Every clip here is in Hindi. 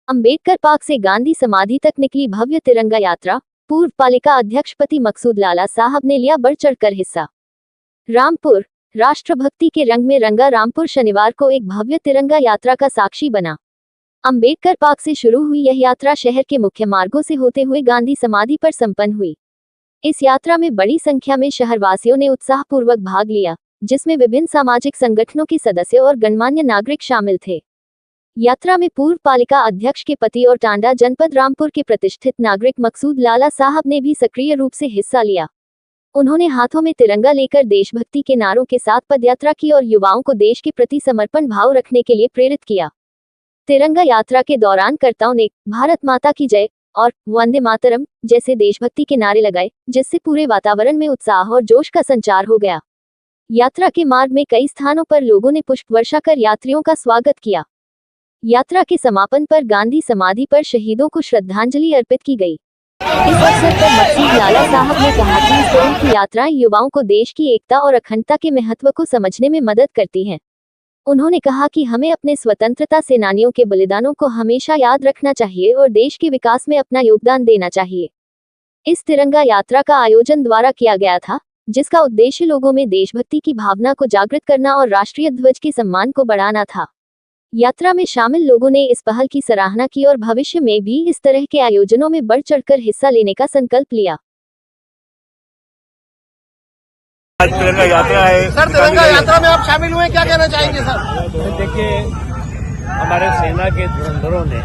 अंबेडकर पार्क से गांधी समाधि तक निकली भव्य तिरंगा यात्रा। पूर्व पालिका अध्यक्ष पति मकसूद लाला साहब ने लिया बढ़ चढ़कर हिस्सा। रामपुर, राष्ट्रभक्ति के रंग में रंगा रामपुर शनिवार को एक भव्य तिरंगा यात्रा का साक्षी बना। अंबेडकर पार्क से शुरू हुई यह यात्रा शहर के मुख्य मार्गों से होते हुए गांधी समाधि पर संपन्न हुई। इस यात्रा में बड़ी संख्या में शहरवासियों ने उत्साहपूर्वक भाग लिया, जिसमें विभिन्न सामाजिक संगठनों के सदस्य और गणमान्य नागरिक शामिल थे। यात्रा में पूर्व पालिका अध्यक्ष के पति और टांडा जनपद रामपुर के प्रतिष्ठित नागरिक मकसूद लाला साहब ने भी सक्रिय रूप से हिस्सा लिया। उन्होंने हाथों में तिरंगा लेकर देशभक्ति के नारों के साथ पदयात्रा की और युवाओं को देश के प्रति समर्पण भाव रखने के लिए प्रेरित किया। तिरंगा यात्रा के दौरान कर्ताओं ने भारत माता की जय और वंदे मातरम जैसे देशभक्ति के नारे लगाए, जिससे पूरे वातावरण में उत्साह और जोश का संचार हो गया। यात्रा के मार्ग में कई स्थानों पर लोगों ने पुष्प वर्षा कर यात्रियों का स्वागत किया। यात्रा के समापन पर गांधी समाधि पर शहीदों को श्रद्धांजलि अर्पित की गई। इस अवसर पर मकसूद लाला साहब ने कहा कि इस तरह की यात्राएं युवाओं को देश की एकता और अखंडता के महत्व को समझने में मदद करती हैं। उन्होंने कहा कि हमें अपने स्वतंत्रता सेनानियों के बलिदानों को हमेशा याद रखना चाहिए और देश के विकास में अपना योगदान देना चाहिए। इस तिरंगा यात्रा का आयोजन द्वारा किया गया था, जिसका उद्देश्य लोगों में देशभक्ति की भावना को जागृत करना और राष्ट्रीय ध्वज के सम्मान को बढ़ाना था। यात्रा में शामिल लोगों ने इस पहल की सराहना की और भविष्य में भी इस तरह के आयोजनों में बढ़ चढ़कर हिस्सा लेने का संकल्प लिया। तिरंगा यात्रा है सर, तिरंगा यात्रा में आप शामिल हुए, क्या कहना चाहेंगे सर? देखिए, हमारे सेना के धुरंधरों ने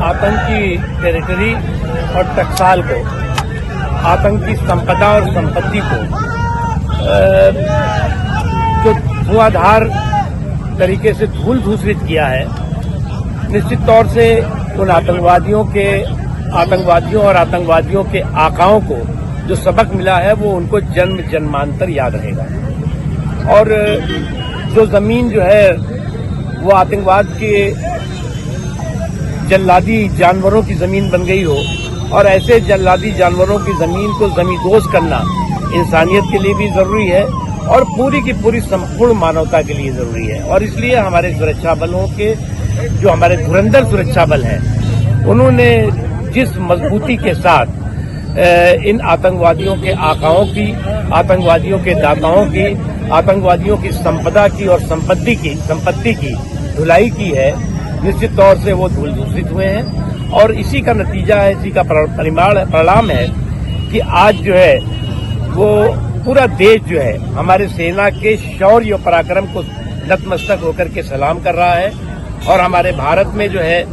आतंकी टेरिटरी और टकसाल को, आतंकी संपदा और संपत्ति को जो धुआंधार तरीके से धूल धूसरित किया है, निश्चित तौर से उन आतंकवादियों और आतंकवादियों के आकाओं को जो सबक मिला है वो उनको जन्म जन्मांतर याद रहेगा। और जो जमीन जो है वो आतंकवाद के जल्लादी जानवरों की जमीन बन गई हो, और ऐसे जल्लादी जानवरों की जमीन को जमींदोज करना इंसानियत के लिए भी जरूरी है और पूरी की पूरी संपूर्ण मानवता के लिए जरूरी है। और इसलिए हमारे सुरक्षा बलों के, जो हमारे धुरंधर सुरक्षा बल हैं, उन्होंने जिस मजबूती के साथ इन आतंकवादियों के आकाओं की, आतंकवादियों के दाताओं की, आतंकवादियों की संपदा की और संपत्ति की धुलाई की है, निश्चित तौर से वो धूल धूसरित हुए हैं। और इसी का नतीजा है, इसी का परिणाम है कि आज जो है वो पूरा देश जो है हमारे सेना के शौर्य और पराक्रम को नतमस्तक होकर के सलाम कर रहा है। और हमारे भारत में जो है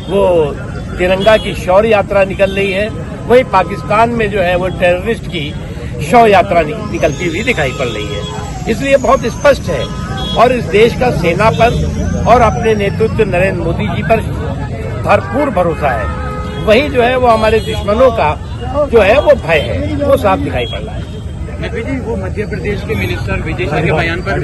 वो तिरंगा की शौर्य यात्रा निकल रही है, वही पाकिस्तान में जो है वो टेररिस्ट की शौर्य यात्रा निकलती हुई दिखाई पड़ रही है। इसलिए बहुत स्पष्ट है और इस देश का सेना पर और अपने नेतृत्व नरेंद्र मोदी जी पर भरपूर भरोसा है। वही जो है वो हमारे दुश्मनों का जो है वो भय है, वो साफ दिखाई पड़ रहा है। वो मध्य प्रदेश के मिनिस्टर विजय शाह के बयान पर